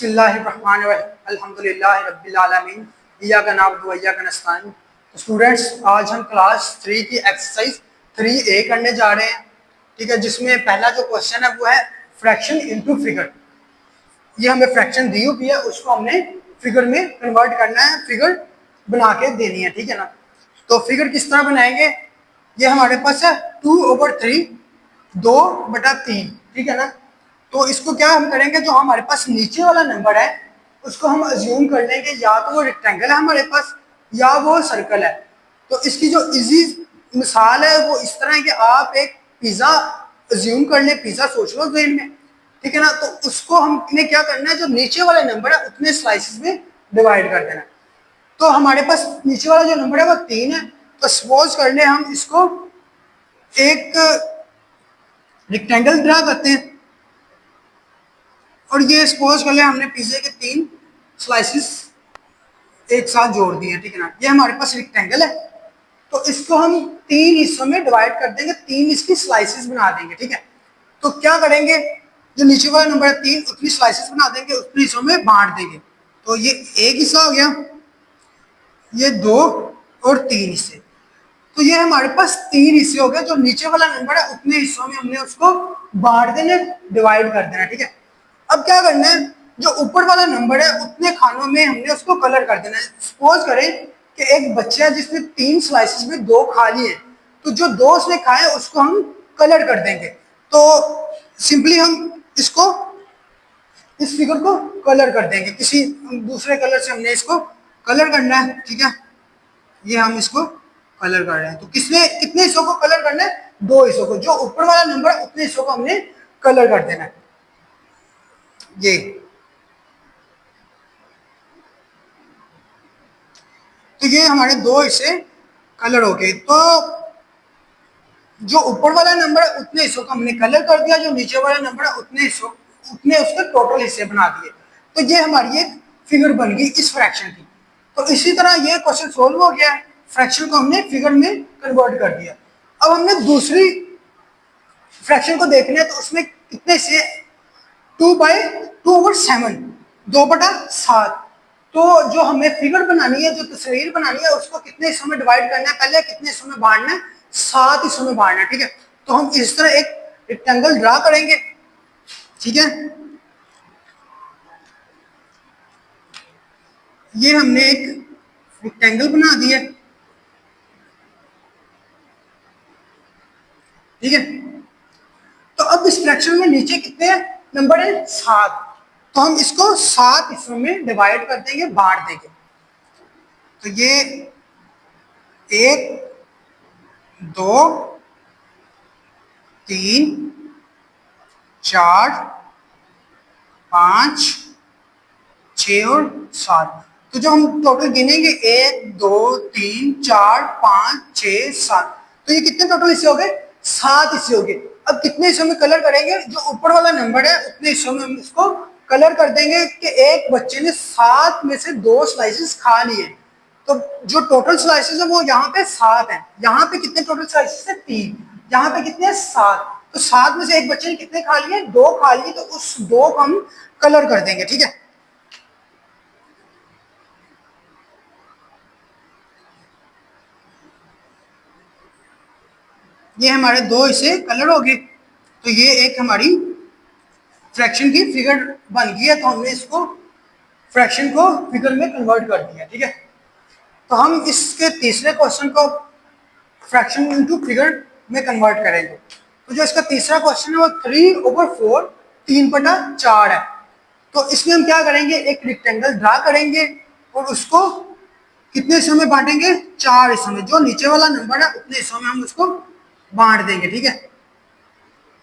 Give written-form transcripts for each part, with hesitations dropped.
बिस्मिल्लाहिर्रहमानिर्रहीम अल्हम्दुलिल्लाहि रब्बिल आलमीन इय्याका नअबुदु व इय्याका नस्तईन। तो स्टूडेंट्स, आज हम क्लास 3 की एक्सरसाइज 3A करने जा रहे हैं। ठीक है, जिसमें पहला जो क्वेश्चन है वो है फ्रैक्शन इनटू फिगर। ये हमें फ्रैक्शन दी हुई है, उसको हमने फिगर में कन्वर्ट करना है, फिगर बना के देनी है। ठीक है ना। तो फिगर किस तरह बनाएंगे, ये हमारे पास है 2/3, 2/3। ठीक है ना। तो इसको क्या हम करेंगे, जो हमारे पास नीचे वाला नंबर है उसको हम अज्यूम कर लेंगे या तो वो रेक्टेंगल है हमारे पास या वो सर्कल है। तो इसकी जो इजी मिसाल है वो इस तरह है कि आप एक पिज्जा अज्यूम कर ले, पिज्जा सोच लो ज़हन में। ठीक है ना। तो उसको हमने क्या करना है, जो नीचे वाले नंबर है उतने स्लाइसेस में डिवाइड कर देना है। तो हमारे पास नीचे वाला जो नंबर है वो 3 है। तो सपोज कर ले हम इसको एक रेक्टेंगल ड्रा करते हैं और ये सपोज कर ले हमने पिज्जे के 3 स्लाइसेस एक साथ जोड़ दिए। ठीक है ना। ये हमारे पास रेक्टेंगल है, तो इसको हम 3 हिस्सों में डिवाइड कर देंगे, 3 इसकी स्लाइसेस बना देंगे। ठीक है। तो क्या करेंगे, जो नीचे वाला नंबर है 3 उतनी स्लाइसेस बना देंगे, उतने हिस्सों में बांट देंगे। तो ये एक हिस्सा हो गया, ये 2 और 3 हिस्से। तो ये हमारे पास 3 हिस्से हो गए। जो नीचे वाला नंबर है उतने हिस्सों में हमने उसको बांट देना, डिवाइड कर देना। ठीक है। अब क्या करना है, जो ऊपर वाला नंबर है उतने खानों में हमने उसको कलर कर देना है। सपोज करें कि एक बच्चा है जिसने 3 स्लाइसेस में 2 खा लिए, तो जो 2 उसने खाए उसको हम कलर कर देंगे। तो सिंपली हम इसको, इस फिगर को कलर कर देंगे, किसी दूसरे कलर से हमने इसको कलर करना है। ठीक है, ये हम इसको कलर कर रहे हैं। तो किसने कितने हिस्सों को कलर करना है, 2 हिस्सों को। जो ऊपर वाला नंबर है उतने हिस्सों को हमने कलर कर देना है। ये तो ये हमारे 2 हिस्से कलर हो गए। तो जो ऊपर वाला नंबर है उतने हिस्सों को हमने कलर कर दिया, जो नीचे वाला नंबर है उतने हिस्सों, उतने उसके टोटल हिस्से बना दिए। तो ये हमारी एक फिगर बन गई इस फ्रैक्शन की। तो इसी तरह ये क्वेश्चन सोल्व हो गया, फ्रैक्शन को हमने फिगर में कन्वर्ट कर दिया। अब हमने दूसरी फ्रैक्शन को देखना है, तो उसमें कितने से 2/7, 2/7। तो जो हमें फिगर बनानी है, जो तस्वीर बनानी है, उसको कितने हिस्सों में डिवाइड करना है, पहले कितने हिस्सों में बांटना है, 7 हिस्सों में बांटना है। ठीक है। तो हम इस तरह एक रेक्टेंगल ड्रा करेंगे। ठीक है, ये हमने एक रेक्टेंगल बना दिया। ठीक है। तो अब इस फ्रैक्शन में नीचे कितने नंबर है, 7। तो हम इसको 7 हिस्सों में डिवाइड कर देंगे, बांट देंगे। तो ये 1, 2, 3, 4, 5, 6 और 7। तो जो हम टोटल गिनेंगे 1, 2, 3, 4, 5, 6, 7, तो ये कितने टोटल हिस्से हो गए, 7 हिस्से हो गए। अब कितने हिस्सों में कलर करेंगे, जो ऊपर वाला नंबर है उतने हिस्सों में हम इसको कलर कर देंगे कि एक बच्चे ने 7 में से 2 स्लाइसेस खा लिए। तो जो टोटल स्लाइसेस है वो यहाँ पे 7 है। यहाँ पे कितने टोटल स्लाइसेस है, 3। यहाँ पे कितने 7। तो 7 में से एक बच्चे ने कितने खा लिए, 2 खा लिए। तो उस 2 को हम कलर कर देंगे। ठीक है। ये हमारे 2 हिस्से कलर हो गए। तो ये एक हमारी फ्रैक्शन की फिगर बन गई है। तो हमने इसको फ्रैक्शन को फिगर में कन्वर्ट कर दिया। ठीक है। तो हम इसके तीसरे क्वेश्चन को फ्रैक्शन इनटू फिगर में कन्वर्ट करेंगे। तो जो इसका तीसरा क्वेश्चन है वो 3/4, 3/4 है। तो इसमें हम क्या करेंगे, एक रेक्टेंगल ड्रा करेंगे और उसको कितने हिस्सों में बांटेंगे, 4 हिस्सों में। जो नीचे वाला नंबर है उतने हिस्सों में हम उसको बांट देंगे। ठीक है।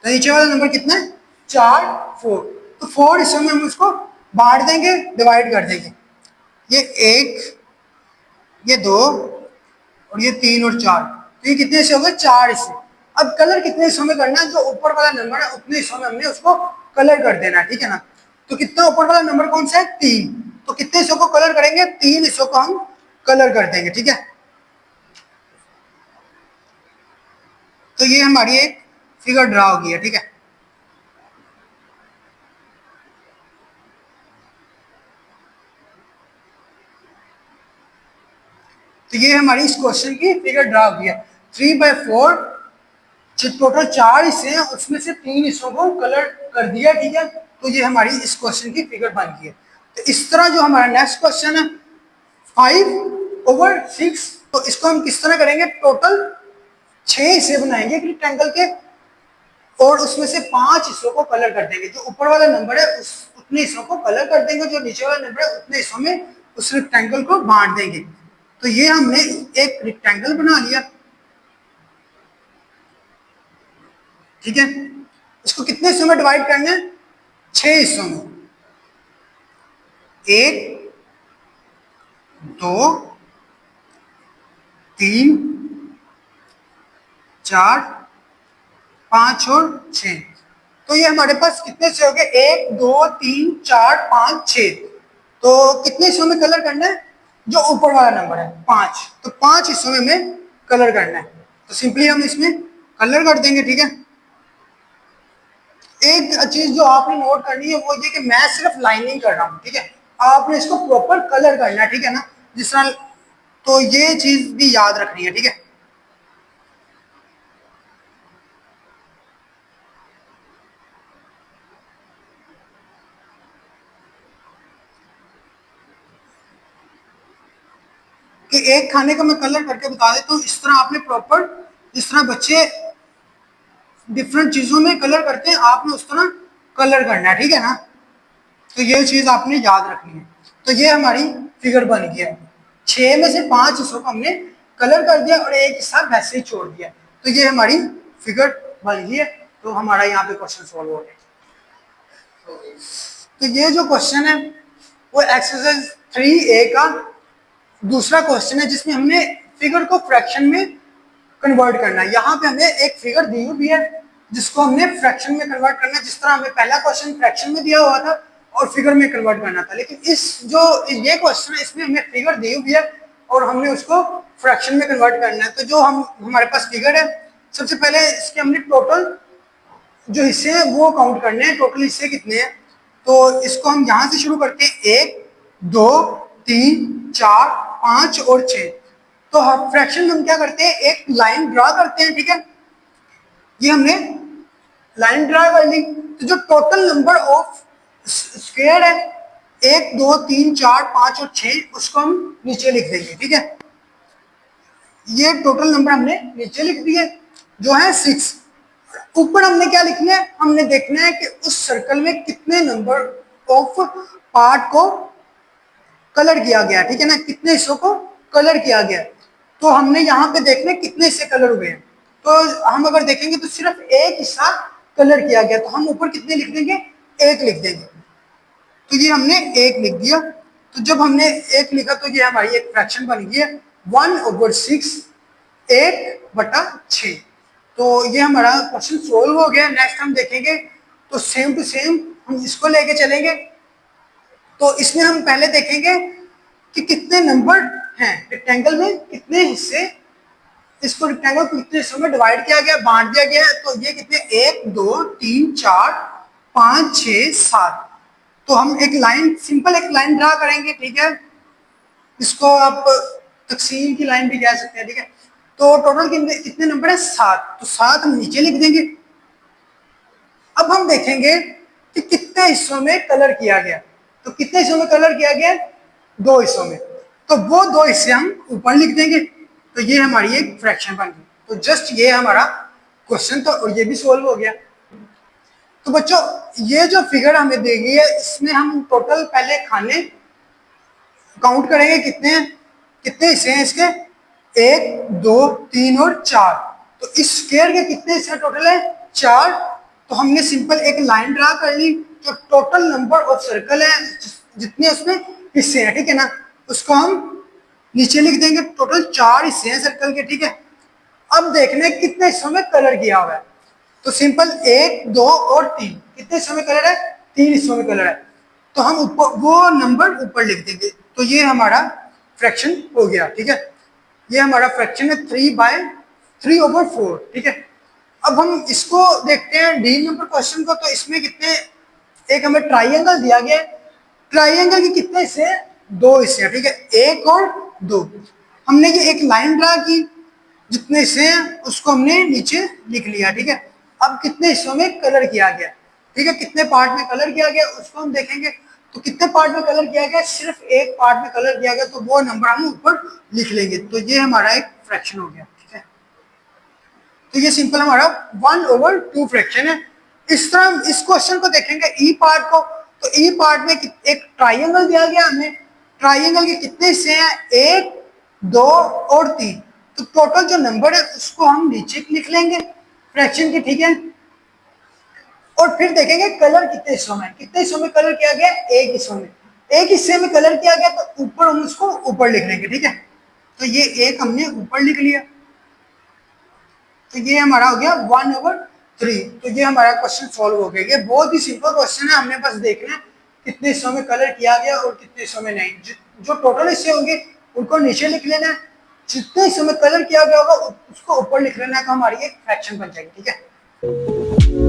तो नीचे वाला नंबर कितना है, 4, 4। तो 4 हिस्सों में हम उसको बांट देंगे, डिवाइड कर देंगे। ये 1, ये 2 और ये 3 और 4। तो ये कितने हिस्से हो गए, 4 हिस्से। अब कलर कितने हिस्सों में करना है, जो ऊपर वाला नंबर है उतने हिस्सों में हमने उसको कलर कर देना है। ठीक है ना। तो कितना ऊपर वाला नंबर कौन सा है, 3। तो कितने हिस्सों को कलर करेंगे, 3 हिस्सों को हम कलर कर देंगे। ठीक है। तो ये हमारी एक फिगर ड्रा होगी है। ठीक है। तो ये हमारी इस क्वेश्चन की फिगर ड्रा हुई है। 3/4 टोटल 4 हिस्से हैं, उसमें से 3 हिस्सों को कलर कर दिया, ठीक है। तो ये हमारी इस क्वेश्चन की फिगर बन गई है। तो इस तरह जो हमारा नेक्स्ट क्वेश्चन है 5/6, तो इसको हम किस तरह करेंगे, टोटल 6 हिस्से बनाएंगे रेक्टेंगल के और उसमें से 5 हिस्सों को कलर कर देंगे। जो ऊपर वाला नंबर है उस उतने हिस्सों को कलर कर देंगे, जो नीचे वाला नंबर है उतने हिस्सों में उस रेक्टेंगल को बांट देंगे। तो ये हमने एक रेक्टेंगल बना लिया, ठीक है। इसको कितने हिस्सों में डिवाइड करना है, 6 हिस्सों में। 1 2 3 4 5 और 6। तो ये हमारे पास कितने से हो गए, 1 2 3 4 5 6। तो कितने हिस्सों में कलर करना है, जो ऊपर वाला नंबर है 5, तो 5 हिस्सों में हमें कलर करना है। तो सिंपली हम इसमें कलर कर देंगे, ठीक है। एक चीज जो आपने नोट करनी है वो ये कि मैं सिर्फ लाइनिंग कर रहा हूं, ठीक है। आपने इसको प्रॉपर कलर करना है, ठीक है ना, जिस तरह। तो ये चीज भी याद रखनी है, ठीक है। कि एक खाने का मैं कलर करके बता देता हूँ। इस तरह आपने प्रॉपर, जिस तरह बच्चे डिफरेंट चीजों में कलर करते हैं, आपने उस तरह कलर करना है, ठीक है ना। तो ये चीज आपने याद रखनी है। तो ये हमारी फिगर बन गई है। 6 में से 5 हिस्सों को हमने कलर कर दिया और एक हिस्सा वैसे ही छोड़ दिया। तो ये हमारी फिगर बन गई है। तो हमारा यहाँ पे क्वेश्चन सॉल्व हो गया। तो ये जो क्वेश्चन है वो एक्सरसाइज 3A का दूसरा क्वेश्चन है, जिसमें हमने फिगर को फ्रैक्शन में कन्वर्ट करना है। यहाँ पे हमें एक फिगर दी हुई है जिसको हमने फ्रैक्शन में कन्वर्ट करना है। जिस तरह हमें पहला क्वेश्चन फ्रैक्शन में दिया हुआ था और फिगर में कन्वर्ट करना था, लेकिन इस जो ये क्वेश्चन है इसमें हमें फिगर दी हुई है और हमने उसको फ्रैक्शन में कन्वर्ट करना है। तो जो हमारे पास फिगर है, सबसे पहले इसके हमने टोटल जो हिस्से हैं वो काउंट करने हैं। टोटल हिस्से कितने हैं, तो इसको हम यहां से शुरू करते हैं, 1 2 3 4 5 और 6। तो फ्रैक्शन में हम क्या करते हैं, एक लाइन ड्रा करते हैं, ठीक है। ये हमने लाइन ड्रा कर ली। तो जो टोटल नंबर ऑफ स्क्वायर है 1 2 3 4 5 और 6, उसको हम नीचे लिख देंगे, ठीक है। ये टोटल नंबर हमने नीचे लिख दिए जो है 6। ऊपर हमने क्या लिखना है, हमने देखना है कि उस सर्कल में कितने नंबर ऑफ पार्ट को कलर किया गया, ठीक है ना, कितने हिस्सों को कलर किया गया। तो हमने यहाँ पे देखना है कितने हिस्से कलर हुए हैं। तो हम अगर देखेंगे तो सिर्फ एक हिस्सा कलर किया गया, तो हम ऊपर कितने लिख देंगे, 1 लिख देंगे। तो ये हमने 1 लिख दिया। तो जब हमने 1 लिखा तो ये हमारी एक फ्रैक्शन बन गई है 1/6, 1/6। तो ये हमारा क्वेश्चन सोल्व हो गया। नेक्स्ट हम देखेंगे तो सेम टू सेम हम इसको लेके चलेंगे। तो इसमें हम पहले देखेंगे कि कितने नंबर हैं रेक्टेंगल में, कितने हिस्से, इसको रेक्टेंगल को कितने हिस्सों में डिवाइड किया गया, बांट दिया गया है। तो ये कितने, 1 2 3 4 5 6 7। तो हम एक लाइन, सिंपल एक लाइन ड्रा करेंगे, ठीक है। इसको आप तकसीम की लाइन भी कह सकते हैं, ठीक है। तो टोटल कितने नंबर है, 7। तो 7 हम नीचे लिख देंगे। अब हम देखेंगे कि कितने हिस्सों में कलर किया गया। तो कितने हिस्सों में कलर किया गया, 2 हिस्सों में। तो वो 2 हिस्से हम ऊपर लिख देंगे। तो ये हमारी एक फ्रैक्शन बन गई। तो जस्ट ये हमारा क्वेश्चन था और ये भी सोल्व हो गया। तो बच्चों ये जो फिगर हमें दी गई है, इसमें हम टोटल पहले खाने काउंट करेंगे कितने हैं, कितने हिस्से हैं इसके, 1 2 3 और 4। तो इस स्क्वायर के कितने हिस्से टोटल है, 4। तो हमने सिंपल एक लाइन ड्रा कर ली। जो टोटल नंबर ऑफ सर्कल है, जितने उसमें हिस्से हैं, ठीक है ना, उसको हम नीचे लिख देंगे। टोटल 4 हिस्से हैं सर्कल के, ठीक है। अब देखने कितने हिस्सों में कलर किया हुआ है। तो सिंपल 1 2 और 3, कितने हिस्सों में कलर है, 3 हिस्सों में कलर है। तो हम ऊपर वो नंबर ऊपर लिख देंगे। तो ये हमारा फ्रैक्शन हो गया, ठीक है। ये हमारा फ्रैक्शन है 3/3/4, ठीक है। अब हम इसको देखते हैं डी नंबर क्वेश्चन को। तो इसमें कितने, एक हमें ट्राइंगल दिया गया है। ट्राइंगल के कितने हिस्से हैं, 2 हिस्से हैं, ठीक है, 1 और 2। हमने ये एक लाइन ड्रा की, जितने हिस्से हैं उसको हमने नीचे लिख लिया, ठीक है। अब कितने हिस्सों में कलर किया गया, ठीक है, कितने पार्ट में कलर किया गया उसको हम देखेंगे। तो कितने पार्ट में कलर किया गया, सिर्फ एक पार्ट में कलर किया गया, तो वो नंबर हम ऊपर लिख लेंगे। तो ये हमारा एक फ्रैक्शन हो गया, ठीक है। तो ये सिंपल हमारा 1/2 फ्रैक्शन है। इस तरह इस क्वेश्चन को देखेंगे ई पार्ट को, तो ई पार्ट में एक ट्राइंगल दिया गया हमें, ट्राइंगल के कितने हिस्से हैं, 1, 2 और 3। तो टोटल जो नंबर है उसको हम नीचे लिख लेंगे फ्रैक्शन के, ठीक है। और फिर देखेंगे कलर कितने हिस्सों में, कितने हिस्सों में कलर किया गया, एक हिस्सों में, एक हिस्से में कलर किया गया, तो ऊपर हम उसको ऊपर लिख लेंगे, ठीक है। तो ये एक हमने ऊपर लिख लिया, तो ये हमारा हो गया 1/3। तो ये हमारा क्वेश्चन सॉल्व हो गया। ये बहुत ही सिंपल क्वेश्चन है, हमने बस देखना है कितने हिस्सों में कलर किया गया और कितने हिस्सों में नहीं। जो टोटल हिस्से होंगे उनको नीचे लिख लेना है, जितने हिस्सों में कलर किया गया होगा उसको ऊपर लिख लेना है, तो हमारी एक फ्रैक्शन बन जाएगी, ठीक है।